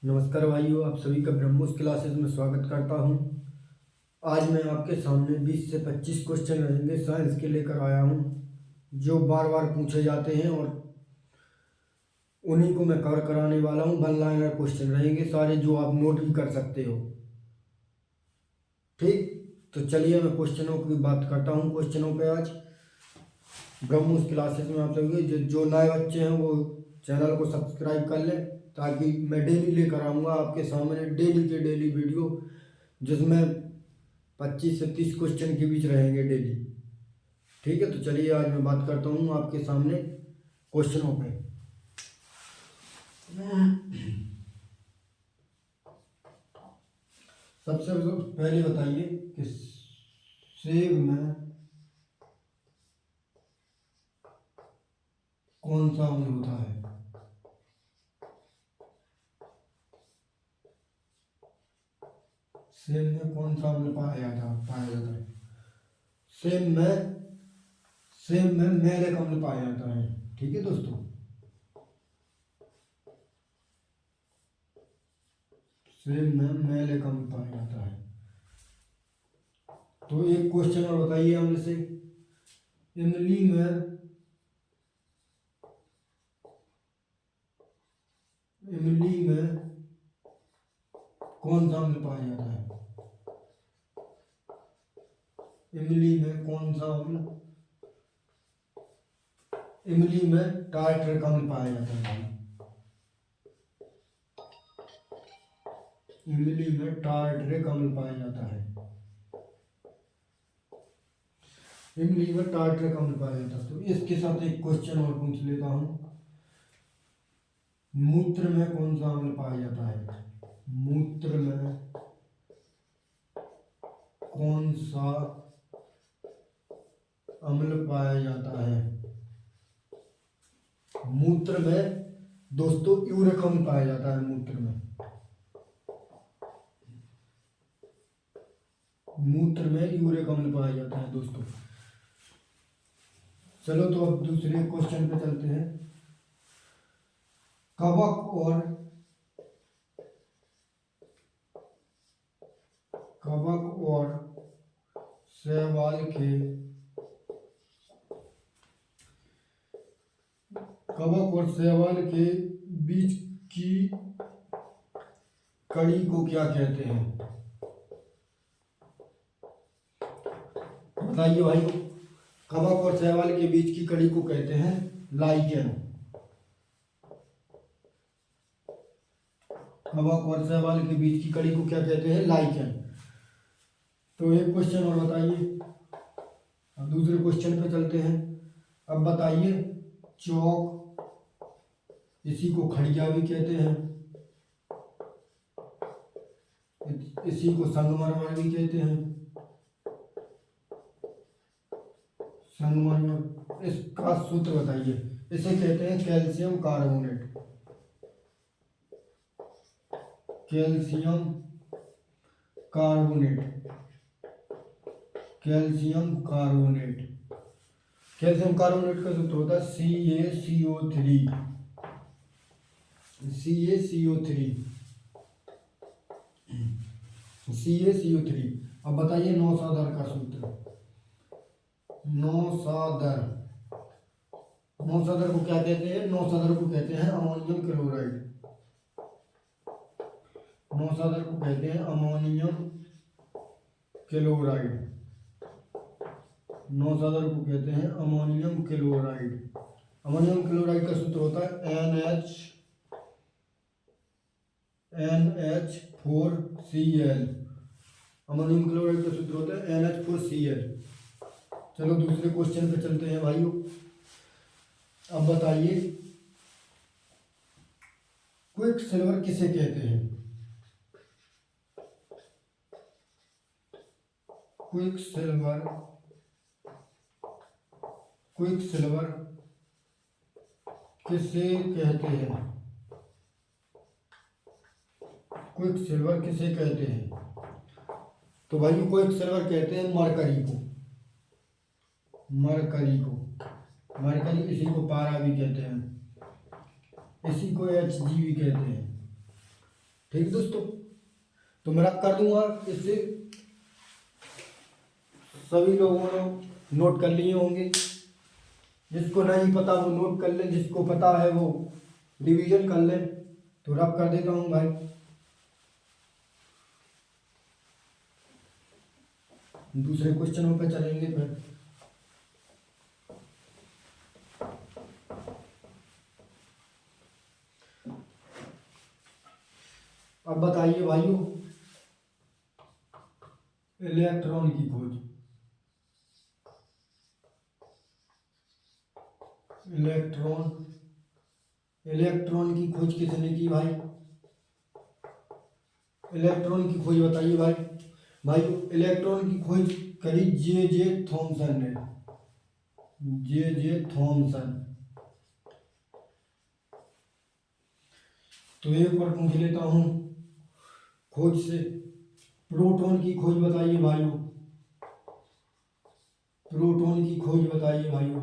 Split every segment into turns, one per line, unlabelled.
नमस्कार भाइयों, आप सभी का ब्रह्मोस क्लासेस में स्वागत करता हूं। आज मैं आपके सामने 20 से 25 क्वेश्चन रहेंगे साइंस के लेकर आया हूं, जो बार बार पूछे जाते हैं और उन्हीं को मैं कवर कराने वाला हूं। वन लाइनर क्वेश्चन रहेंगे सारे, जो आप नोट भी कर सकते हो। ठीक, तो चलिए मैं क्वेश्चनों की बात करता हूँ। क्वेश्चनों पे आज ब्रह्मोस क्लासेस में आप सभी जो नए बच्चे हैं वो चैनल को सब्सक्राइब कर लें, ताकि मैं डेली लेकर आऊँगा आपके सामने डेली के डेली वीडियो, जिसमें 25 से 30 क्वेश्चन के बीच रहेंगे डेली। ठीक है, तो चलिए आज मैं बात करता हूँ आपके सामने क्वेश्चनों पे। सबसे पहले बताइए कि सेब में कौन सा अम्ल होता है? सेब में कौन सा अम्ल पाया जाता है? सेब में मैलिक अम्ल पाया जाता है। ठीक है दोस्तों, सेब में मैलिक अम्ल पाया जाता है। तो एक क्वेश्चन और बताइए अम्ल से। इमली में कौन सा अम्ल पाया जाता है? इमली में कौन सा अम्ल? इमली में टार्टरिक अम्ल पाया जाता है। इमली में टार्टरिक अम्ल पाया जाता है। इमली में टार्टरिक अम्ल पाया जाता है। तो इसके साथ एक क्वेश्चन और पूछ लेता हूँ। मूत्र में कौन सा अम्ल पाया जाता है? मूत्र में कौन सा अम्ल पाया जाता है? मूत्र में दोस्तों यूरिक अम्ल पाया जाता है। मूत्र में यूरिक अम्ल पाया जाता है दोस्तों। चलो तो अब दूसरे क्वेश्चन पे चलते हैं। कवक और शैवाल के बीच की कड़ी को क्या कहते हैं? बताइए भाई। कवक और शैवाल के बीच की कड़ी को कहते हैं लाइकेन। कवक और शैवाल के बीच की कड़ी को क्या कहते हैं? लाइकेन। तो एक क्वेश्चन और बताइए। अब दूसरे क्वेश्चन पे चलते हैं। अब बताइए, चौक, इसी को खड़िया भी कहते हैं, इसी को संगमरमर भी कहते हैं। संगमरमर, इसका सूत्र बताइए। इसे कहते हैं कैल्शियम कार्बोनेट। कैल्शियम कार्बोनेट का सूत्र होता है CaCO3। अब बताइए नौसादर का सूत्र। नौसादर को क्या कहते हैं? नौसादर को कहते हैं अमोनियम क्लोराइड। नौसादर को कहते हैं अमोनियम क्लोराइड। नौसादर को कहते हैं अमोनियम क्लोराइड। अमोनियम क्लोराइड का सूत्र होता है NH4Cl। अमोनियम क्लोराइड का सूत्र होता है NH4Cl। चलो दूसरे क्वेश्चन पे चलते हैं भाइयों। अब बताइए, क्विक सिल्वर किसे कहते हैं? क्विक सिल्वर किसे कहते हैं? क्विक सिल्वर किसे कहते हैं? तो भाई क्विक सिल्वर कहते हैं मरकरी को। मरकरी, इसी को पारा भी कहते हैं, इसी को Hg भी कहते हैं। ठीक दोस्तों, तो मैं रब कर दूंगा। इससे सभी लोगों ने नोट कर लिए होंगे, जिसको नहीं पता वो नोट कर ले, जिसको पता है वो रिवीजन कर ले। तो रब कर देता हूँ भाई। दूसरे क्वेश्चनों पे चलेंगे फिर। अब बताइए भाइयों, इलेक्ट्रॉन की खोज। इलेक्ट्रॉन की खोज किसने की भाई? इलेक्ट्रॉन की खोज बताइए भाई। भाइयों, इलेक्ट्रॉन की खोज करी जे थॉमसन ने। J Thomson. तो एक और पूछ लेता हूँ खोज से, प्रोटॉन की खोज बताइए भाइयों। प्रोटॉन की खोज बताइए भाइयों।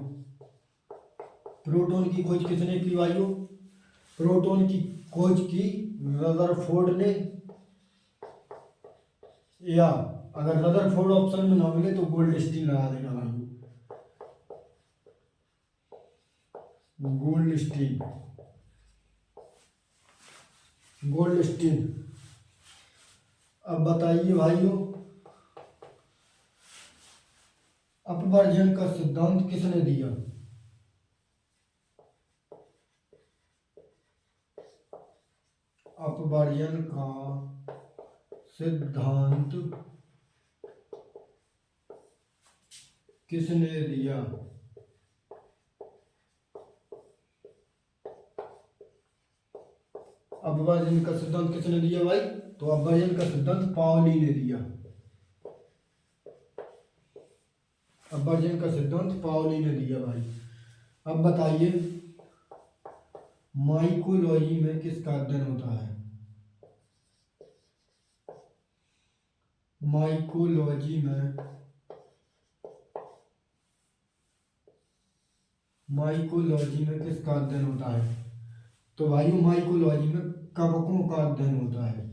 प्रोटॉन की खोज किसने की भाइयों? प्रोटॉन की खोज की रदरफोर्ड ने, या अगर रदरफोर्ड ऑप्शन में ना मिले तो गोल्डस्टीन लगा देना भाइयों। गोल्डस्टीन। अब बताइए भाइयों, अपवर्जन का सिद्धांत किसने दिया? अपवर्जन का सिद्धांत किसने दिया? अपवर्जन का सिद्धांत किसने दिया भाई? तो अपवर्जन का सिद्धांत पाउली ने दिया। अपवर्जन का सिद्धांत पाउली ने दिया भाई। अब बताइए, माइकोलॉजी में किसका अध्ययन होता है? माइकोलॉजी में किसका अध्ययन होता है? तो भाइयों, माइकोलॉजी में कवकों का अध्ययन होता है।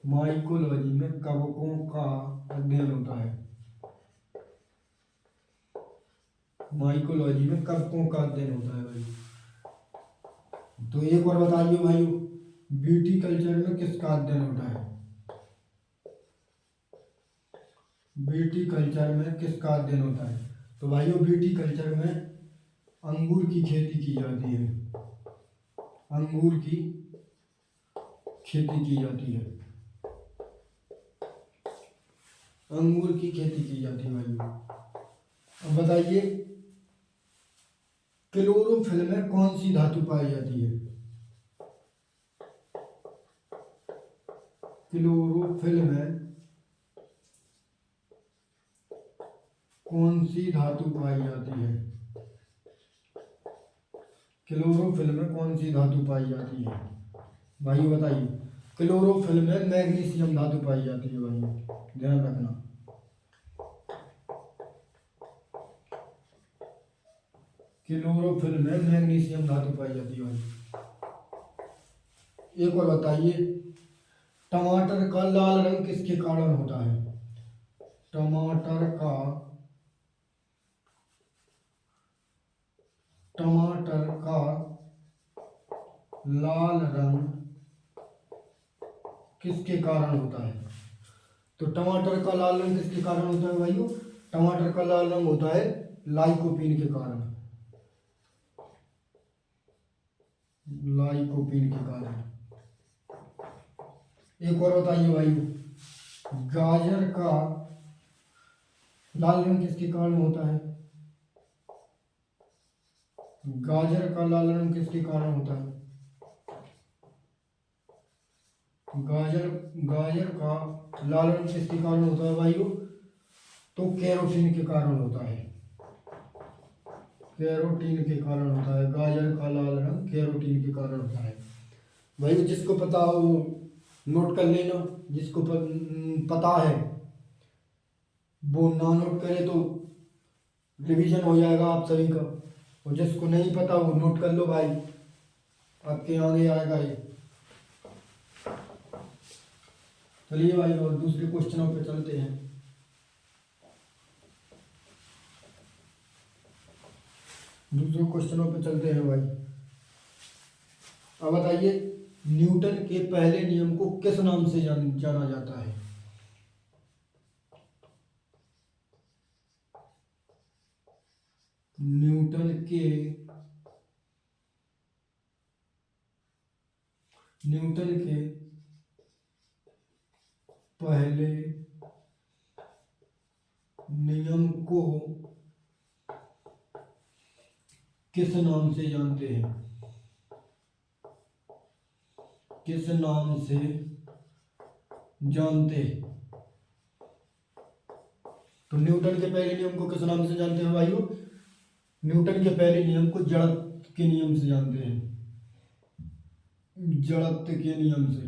माइकोलॉजी में कवकों का अध्ययन होता है। माइकोलॉजी में कवकों का अध्ययन होता है भाई। तो एक और बताइए भाइयों, ब्यूटी कल्चर में किसका अध्ययन होता है? ब्यूटी कल्चर में किसका अध्ययन होता है? तो भाइयों, ब्यूटी कल्चर में अंगूर की खेती की जाती है। अंगूर की खेती की जाती है। अंगूर की खेती की जाती है भाइयों। अब बताइए, क्लोरोफिल में कौन सी धातु पाई जाती है? क्लोरोफिल में कौन सी धातु पाई जाती है? क्लोरोफिल में कौन सी धातु पाई जाती है भाइयों? बताइए। क्लोरोफिल में मैग्नीशियम धातु पाई जाती है भाइयों, ध्यान रखना। क्लोरोफिल में मैग्नीशियम धातु पाई जाती है भाई। एक और बताइए, टमाटर का लाल रंग किसके कारण होता है? टमाटर का लाल रंग किसके कारण होता है? तो टमाटर का लाल रंग किसके कारण होता है भाइयों? टमाटर का लाल रंग होता है लाइकोपीन के कारण। लाइकोपीन के कारण। एक और बताइए भाइयों, गाजर का लाल रंग किसके कारण होता है? गाजर का लाल रंग किसके कारण होता है? गाजर का लाल रंग किसके कारण होता है भाइयों? तो कैरोटीन के कारण होता है। कैरोटीन के कारण होता है। गाजर का लाल रंग कैरोटीन के कारण होता है भाइयों। जिसको पता हो वो नोट कर लेना, जिसको पता है वो ना नोट करे तो रिवीजन हो जाएगा आप सभी का, और जिसको नहीं पता वो नोट कर लो भाई, आपके आगे आएगा ये। चलिए भाई और दूसरे क्वेश्चनों पे चलते हैं। दूसरे क्वेश्चनों पे चलते हैं भाई। अब बताइए न्यूटन के पहले नियम को किस नाम से जाना जाता है? न्यूटन के पहले नियम को किस नाम से जानते हैं? किस नाम से जानते हैं? तो न्यूटन के पहले नियम को किस नाम से जानते हैं भाइयों? न्यूटन के पहले नियम को जड़त्व के नियम से जानते हैं। जड़त्व के नियम से,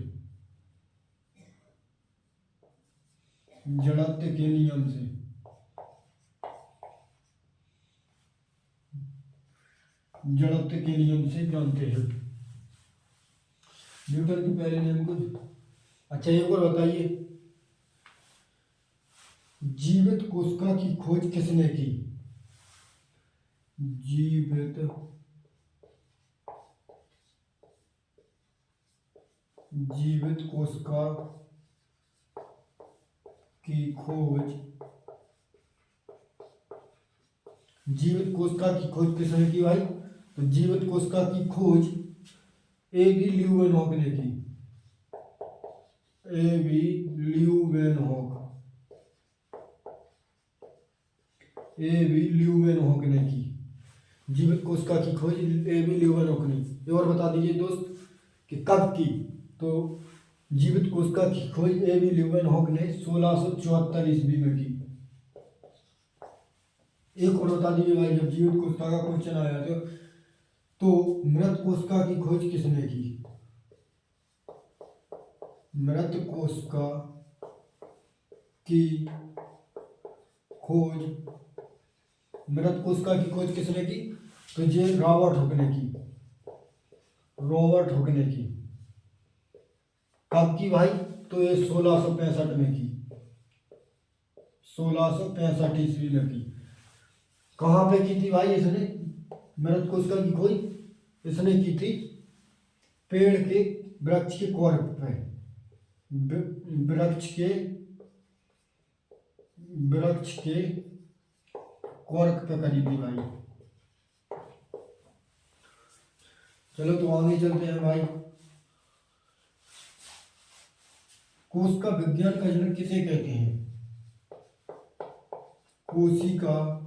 जड़त्व के नियम से, जड़त्व के नियम से जानते हैं न्यूटन के पहले नियम को। अच्छा एक और बताइए, जीवित कोशिका की खोज किसने की? जीवित कोशिका की खोज, जीवित कोशिका की खोज किसने की भाई? तो जीवित कोशिका की खोज ए.बी. ल्यूवेनहॉक ने की। ए.बी. ल्यूवेनहॉक ने की। जीवित कोशिका की खोज ए.बी. ल्यूवेनहॉक ने। ये और बता दीजिए दोस्त कि कब की? तो जीवित कोशिका की खोज ए.बी. ल्यूवेनहॉक ने 1674 ईस्वी में की। एक और बता दीजिए भाई, जब जीवित कोशिका का क्वेश्चन आया तो मृत कोशिका की खोज किसने की? मृत कोशिका की खोज, मृत कोशिका की खोज किसने की? तो ये रॉबर्ट हुक ने की। रॉबर्ट हुक ने की। कब की भाई? तो ये 1665 में की। 1665 ईस्वी में की। कहाँ पे की थी भाई इसने मृत कोशिका की खोज? इसने की थी पेड़ के वृक्ष के कॉर्क पे, वृक्ष के कॉर्क पे करी थी भाई। चलो तो आगे चलते हैं भाई। कोशिका विज्ञान का जनक किसे कहते हैं? कोशिका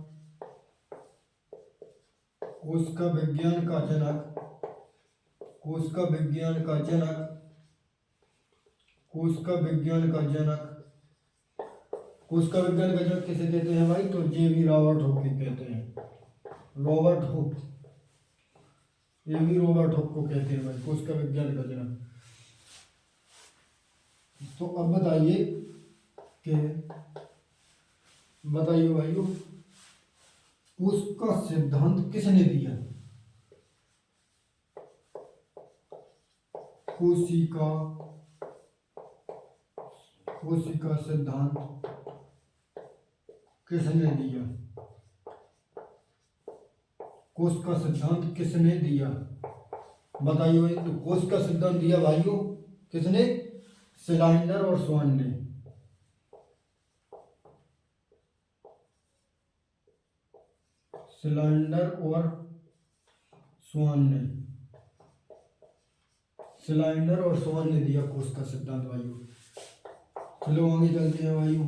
विज्ञान का जनक, कोशिका विज्ञान का जनक, कोशिका विज्ञान का जनक, कोशिका विज्ञान का जनक किसे कहते हैं भाई? तो जे.बी. रॉबर्ट हुक कहते हैं। रॉबर्ट हुक, ए.बी. रॉबर्ट हुक को कहते हैं भाई कोशिका विज्ञान का जनक। तो अब बताइए कि भाइयों कोशिका सिद्धांत किसने दिया? कोशिका सिद्धांत किसने दिया? कोशिका सिद्धांत किसने दिया? बताइए। तो कोशिका सिद्धांत दिया भाइयों किसने? श्लाइनर और स्वान ने। श्लाइनर और स्वान ने, श्लाइनर और स्वान ने दिया कोशिका सिद्धांत भाइयों। चलो आगे चलते हैं भाइयों।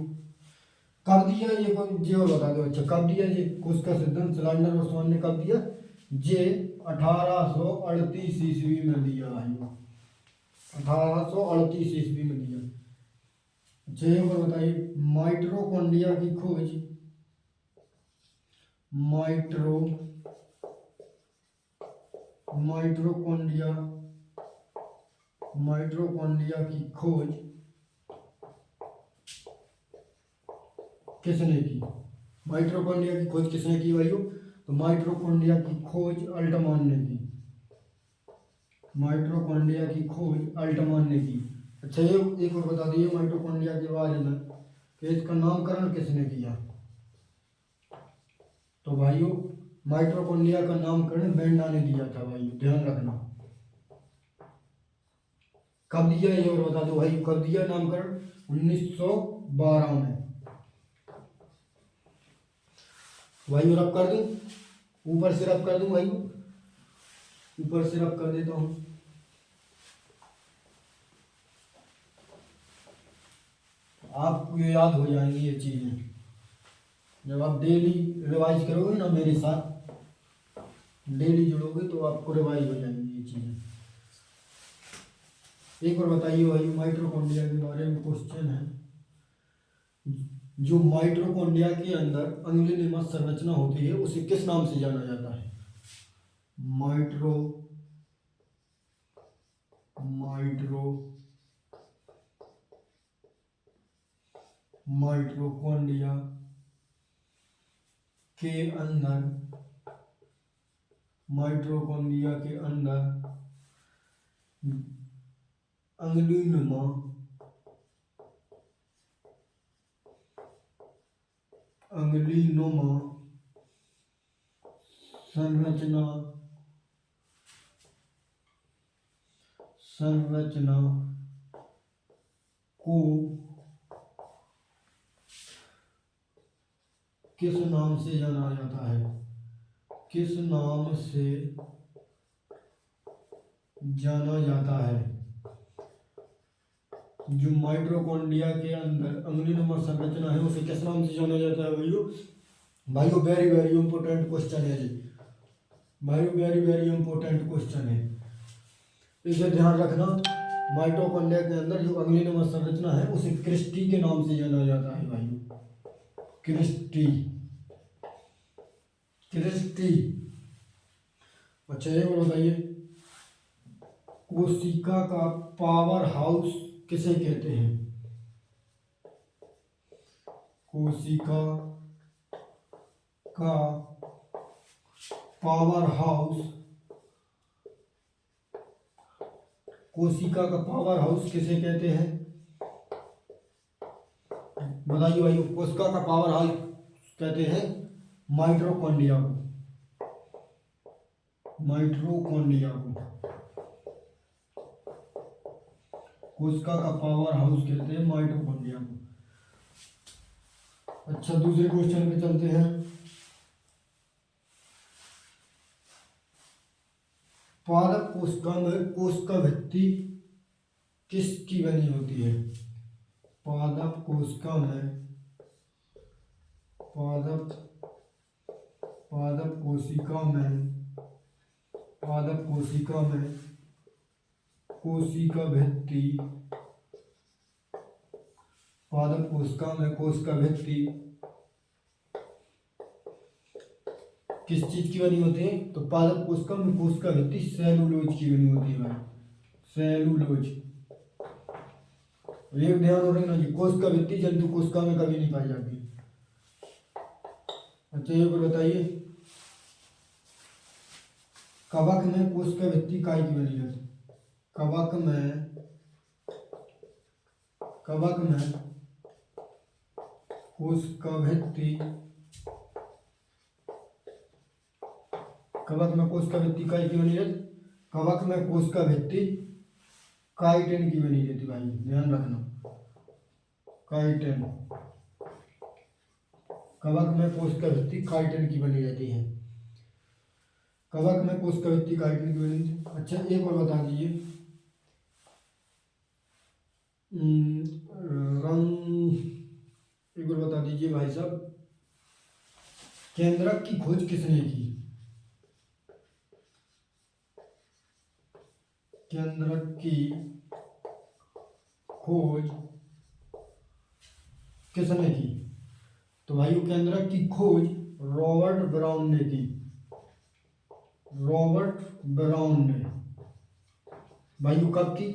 कब दिया ये बता दो। अच्छा कब दिया ये कोशिका सिद्धांत? श्लाइनर और स्वान ने कब दिया? ये 1838 ईस्वी में दिया भाइयों। 1838 ईस्वी में दिया। जय और बताइए माइटोकॉन्ड्रिया की खोज, माइटोकॉन्ड्रिया की खोज किसने की? माइटोकॉन्ड्रिया की खोज किसने की भाइयों? तो माइटोकॉन्ड्रिया की खोज अल्टमान ने की। माइटोकॉन्ड्रिया की खोज अल्टमान ने की। अच्छा ये एक और बता दीजिए माइटोकॉन्ड्रिया के बारे में कि इसका नामकरण किसने किया। तो भाइयों माइटोकॉन्ड्रिया का नामकरण बेंडा ने दिया था भाइयों, ध्यान रखना। कब दिया ये और बता दो भाई, कब दिया नामकरण? 1912 में। भाइयों रब कर दूं, ऊपर से रब कर दूं भाइयों, ऊपर से रब कर देता हूं। आपको याद हो जाएंगी ये चीजें जब आप डेली रिवाइज करोगे ना, मेरे साथ डेली जुड़ोगे तो आपको रिवाइज हो जाएंगी ये चीजें। एक और बताइए भाई, माइटोकॉन्ड्रिया के बारे में क्वेश्चन है। जो माइटोकॉन्ड्रिया के अंदर अंगुलिनिमस संरचना होती है उसे किस नाम से जाना जाता है? माइटोकॉन्ड्रिया के अंदर अंगुलिनुमा संरचना को किस नाम से जाना जाता है? किस नाम से जाना जाता है? जो माइटोकॉन्ड्रिया के अंदर अंगुलिनुमा संरचना है उसे किस नाम से जाना जाता है भाइयों? भाइयों वेरी वेरी इंपॉर्टेंट क्वेश्चन है जी भाइयों, वेरी वेरी इंपॉर्टेंट क्वेश्चन है, इसे ध्यान रखना। माइटोकॉन्ड्रिया के अंदर जो अंगुलिनुमा संरचना है उसे क्रिस्टी के नाम से जाना जाता है भाइयों, क्रिस्टी। अच्छा ये बताइए, कोशिका का पावर हाउस किसे कहते हैं? कोशिका का पावर हाउस किसे कहते हैं? बताइए भाई, कोशिका का पावर हाउस कहते हैं माइटोकॉन्ड्रिया को। कोशिका का पावर हाउस कहते हैं माइटोकॉन्ड्रिया को। अच्छा दूसरे क्वेश्चन पे चलते हैं। पादप कोशिका में कोशिका भित्ति किसकी बनी होती है? पादप कोशिका में कोशिका भित्ति किस चीज की बनी होती है? तो पादप कोशिका में कोशिका भित्ति सेलुलोज की बनी होती है भाई, सेलुलोज। एक ध्यान रखना जी, कोशिका भित्ति जंतु कोशिका में कभी नहीं पाई जाती। अच्छा ये बताइए, कवक में कोशिका भित्ति काय की बनी रहती है? कवक में कोशिका भित्ति काय की बनी रहती? कवक में कोशिका भित्ति काइटिन की बनी रहती भाई, ध्यान रखना, काइटिन। कवक में कोशिका भित्ति काइटिन की बनी रहती है, कवक में कोशिका भित्ति काइटिन की बनी रहती है। अच्छा एक और बता दीजिए, एक और बता दीजिए भाई साहब, केंद्रक की खोज किसने की? केंद्रक की खोज किसने की? तो भाई केंद्रक की खोज रॉबर्ट ब्राउन ने की, भाई कब की?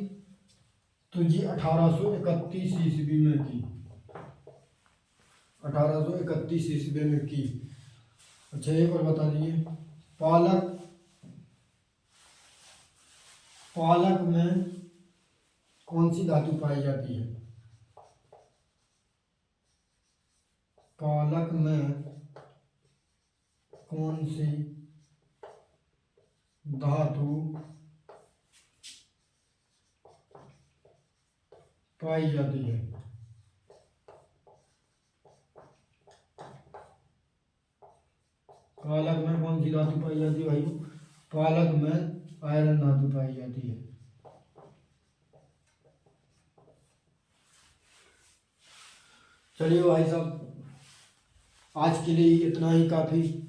तो जी 1831 ईस्वी में की, 1831 ईस्वी में की। अच्छा एक और बता दीजिए, पालक में कौन सी धातु पाई जाती है? पालक में कौन सी धातु पाई जाती है? पालक में कौन सी धातु पाई जाती है भाइयों? पालक में आयरन धातु पाई जाती है। चलिए भाई साहब, आज के लिए इतना ही काफ़ी।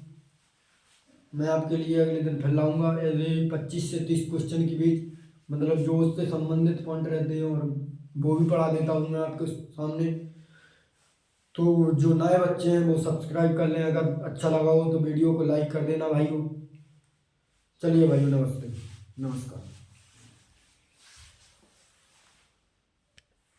मैं आपके लिए अगले दिन फिर लाऊंगा। ऐसे 25 से 30 क्वेश्चन के बीच, मतलब जो उससे संबंधित पॉइंट रहते हैं, और वो भी पढ़ा देता हूँ मैं आपके सामने। तो जो नए बच्चे हैं वो सब्सक्राइब कर लें। अगर अच्छा लगा हो तो वीडियो को लाइक कर देना भाइयों। चलिए भाइयों, नमस्ते, नमस्कार।